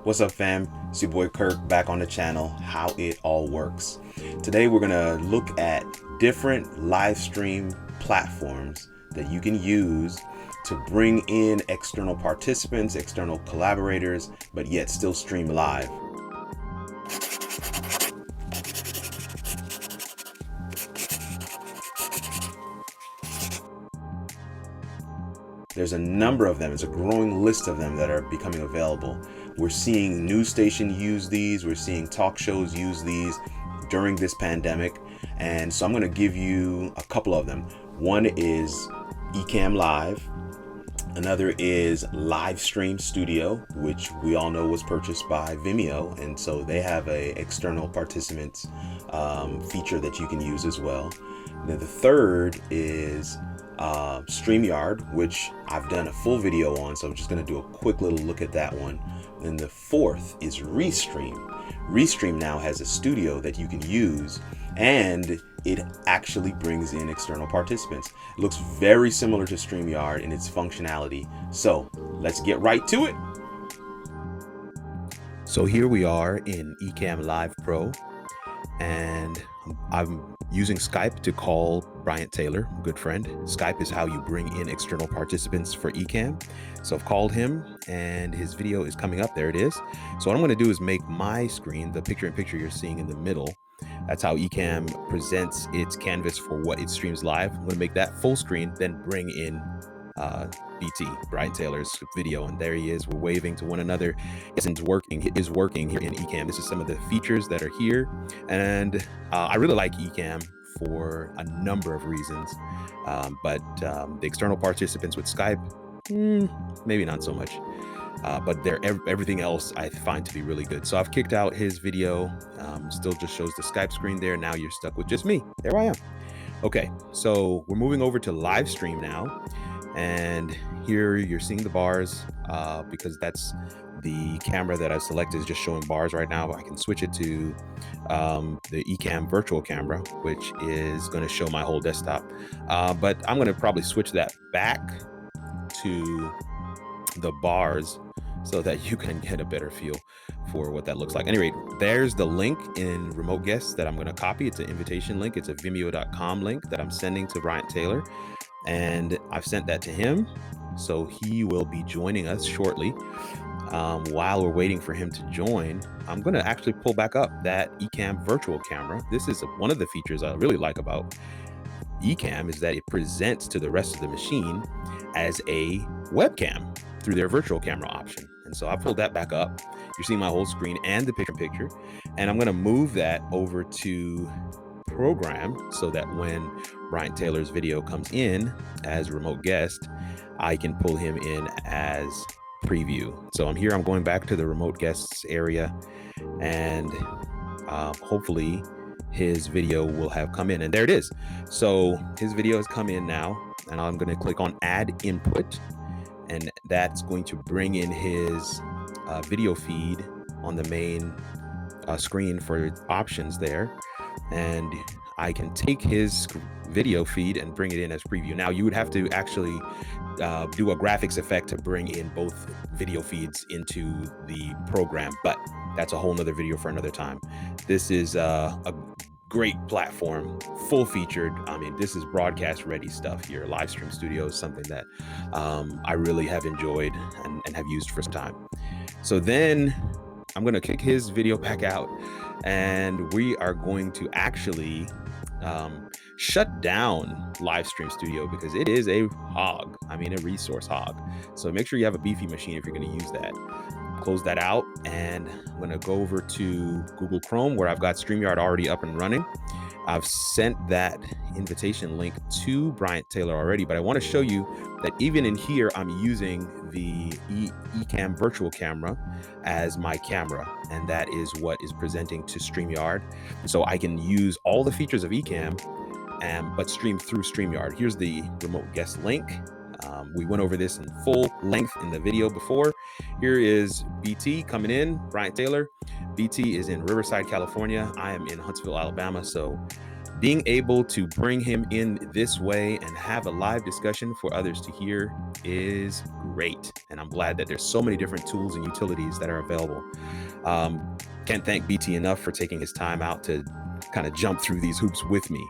What's up, fam? It's your boy Kirk back on the channel, How It All Works. Today we're gonna look at different live stream platforms that you can use to bring in external participants, external collaborators, but yet still stream live. There's a number of them. It's a growing list of them that are becoming available. We're seeing news stations use these. We're seeing talk shows use these during this pandemic. And so I'm going to give you a couple of them. One is ECAMM Live. Another is Livestream Studio, which we all know was purchased by Vimeo. And so they have a external participants feature that you can use as well. And then the third is STREAMYARD, which I've done a full video on, so I'm just going to do a quick little look at that one. And the fourth is Restream. Restream now has a studio that you can use, and it actually brings in external participants. It looks very similar to StreamYard in its functionality. So let's get right to it. So here we are in ECAMM Live Pro, and I'm using Skype to call Bryant Taylor, a good friend. Skype is how you bring in external participants for ECAMM. So I've called him and his video is coming up. There it is. So what I'm going to do is make my screen, the picture-in-picture you're seeing in the middle. That's how ECAMM presents its canvas for what it streams live. I'm going to make that full screen, then bring in BT, Bryant Taylor's video, and there he is. We're waving to one another. It is working here in ECAMM. This is some of the features that are here, and I really like ECAMM for a number of reasons, but the external participants with Skype, maybe not so much, but everything else I find to be really good. So I've kicked out his video, still just shows the Skype screen there. Now you're stuck with just me. There I am. Okay, so we're moving over to Livestream now. And here you're seeing the bars because that's the camera that I've selected is just showing bars right now. I can switch it to the ECAMM virtual camera, which is going to show my whole desktop. But I'm going to probably switch that back to the bars so that you can get a better feel for what that looks like. Anyway, there's the link in Remote Guests that I'm going to copy. It's an invitation link. It's a vimeo.com link that I'm sending to Bryant Taylor. And I've sent that to him, so he will be joining us shortly. While we're waiting for him to join, I'm going to actually pull back up that ECAMM virtual camera. This is one of the features I really like about ECAMM, is that it presents to the rest of the machine as a webcam through their virtual camera option. And so I pulled that back up. You're seeing my whole screen and the picture-in-picture, and I'm going to move that over to program so that when Bryant Taylor's video comes in as a remote guest, I can pull him in as preview. So I'm going back to the remote guests area, and hopefully his video will have come in, and there it is. So his video has come in now, and I'm going to click on add input, and that's going to bring in his video feed on the main screen for options there. And I can take his video feed and bring it in as preview. Now you would have to actually do a graphics effect to bring in both video feeds into the program, but that's a whole nother video for another time. This is a great platform, full featured. I mean, this is broadcast ready stuff here. Livestream Studio is something that I really have enjoyed and have used for some time. So then I'm going to kick his video back out, and we are going to actually shut down Livestream Studio because it is a hog. I mean, a resource hog. So make sure you have a beefy machine if you're going to use that. Close that out, and I'm going to go over to Google Chrome where I've got StreamYard already up and running. I've sent that invitation link to Bryant Taylor already, but I want to show you that even in here, I'm using the ECAMM virtual camera as my camera, and that is what is presenting to StreamYard. So I can use all the features of ECAMM, but stream through StreamYard. Here's the remote guest link. We went over this in full length in the video before. Here is BT coming in, Bryant Taylor. BT is in Riverside, California. I am in Huntsville, Alabama. So being able to bring him in this way and have a live discussion for others to hear is great. And I'm glad that there's so many different tools and utilities that are available. Can't thank BT enough for taking his time out to kind of jump through these hoops with me.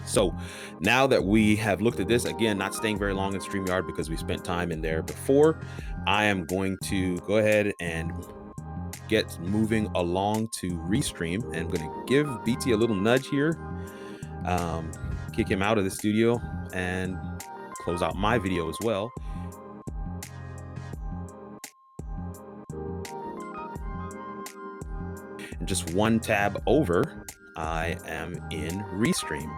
So now that we have looked at this, again, not staying very long in StreamYard because we spent time in there before, I am going to go ahead and get moving along to Restream, and I'm going to give BT a little nudge here, kick him out of the studio and close out my video as well. And just one tab over, I am in Restream.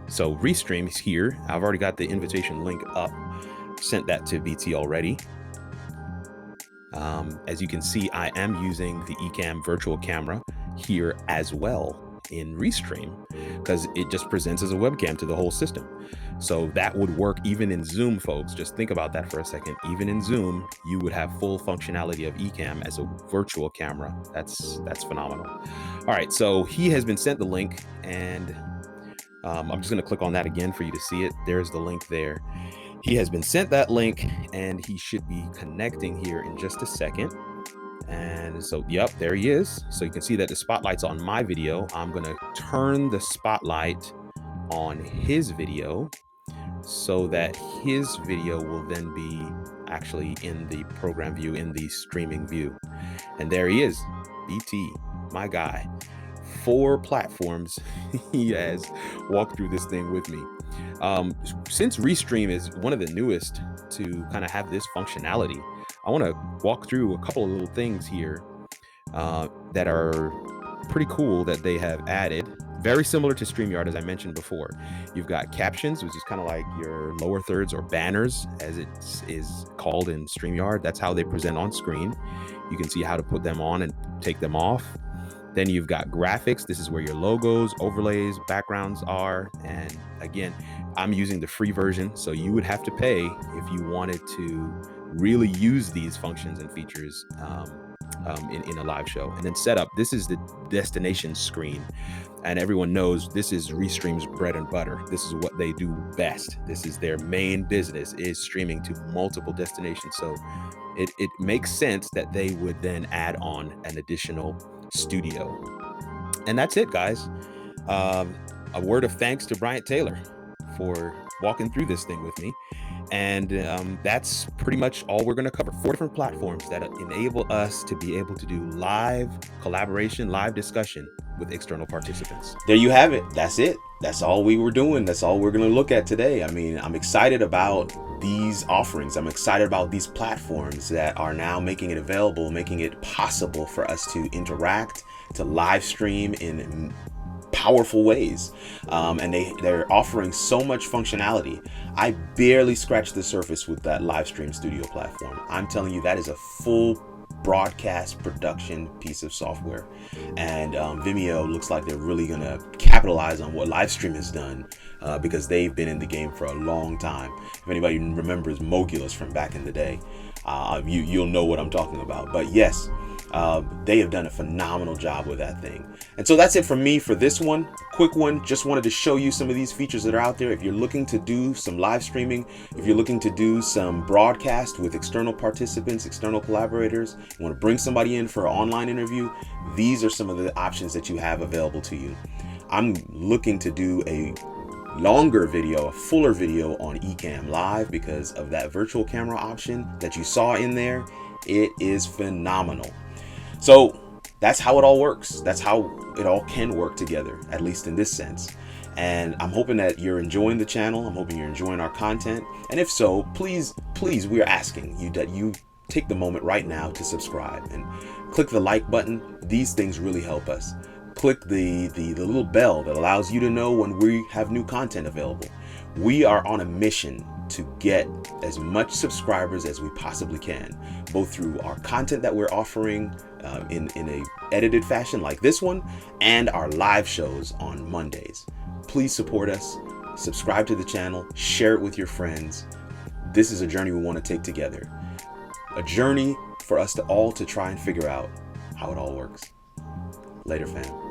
So Restream is here. I've already got the invitation link up, sent that to BT already. As you can see, I am using the eCamm virtual camera here as well in Restream because it just presents as a webcam to the whole system. So that would work even in Zoom, folks. Just think about that for a second. Even in Zoom, you would have full functionality of eCamm as a virtual camera. That's phenomenal. All right, so he has been sent the link, and I'm just going to click on that again for you to see it. There's the link there. He has been sent that link, and he should be connecting here in just a second. And so, yep, there he is. So you can see that the spotlight's on my video. I'm going to turn the spotlight on his video so that his video will then be actually in the program view, in the streaming view. And there he is, BT, my guy. 4 platforms he has walked through this thing with me. Since Restream is one of the newest to kind of have this functionality, I want to walk through a couple of little things here that are pretty cool that they have added. Very similar to StreamYard, as I mentioned before. You've got captions, which is kind of like your lower thirds or banners, as it is called in StreamYard. That's how they present on screen. You can see how to put them on and take them off. Then you've got graphics. This is where your logos, overlays, backgrounds are. And again, I'm using the free version, so you would have to pay if you wanted to really use these functions and features in a live show. And then setup, this is the destination screen. And everyone knows this is Restream's bread and butter. This is what they do best. This is their main business, is streaming to multiple destinations. So it makes sense that they would then add on an additional studio. And that's it, guys. A word of thanks to Bryant Taylor for walking through this thing with me. And that's pretty much all we're going to cover. 4 different platforms that enable us to be able to do live collaboration, live discussion with external participants. There you have it. That's it. That's all we were doing. That's all we're going to look at today. I mean, I'm excited about these offerings. I'm excited about these platforms that are now making it available, making it possible for us to interact, to live stream in powerful ways. And they're offering so much functionality. I barely scratched the surface with that Livestream Studio platform. I'm telling you, that is a full broadcast production piece of software. And Vimeo looks like they're really going to capitalize on what Livestream has done because they've been in the game for a long time. If anybody remembers Mogulus from back in the day, you'll know what I'm talking about. But yes, they have done a phenomenal job with that thing. And so that's it for me for this one. Quick one. Just wanted to show you some of these features that are out there. If you're looking to do some live streaming, if you're looking to do some broadcast with external participants, external collaborators, you want to bring somebody in for an online interview, these are some of the options that you have available to you. I'm looking to do a longer video, a fuller video on eCamm Live because of that virtual camera option that you saw in there. It is phenomenal. So that's how it all works. That's how it all can work together, at least in this sense. And I'm hoping that you're enjoying the channel. I'm hoping you're enjoying our content. And if so, please, we're asking you that you take the moment right now to subscribe and click the like button. These things really help us. Click the little bell that allows you to know when we have new content available. We are on a mission to get as much subscribers as we possibly can, both through our content that we're offering in a edited fashion like this one, and our live shows on Mondays. Please support us, subscribe to the channel, share it with your friends. This is a journey we want to take together. A journey for us to all to try and figure out how it all works. Later, fam.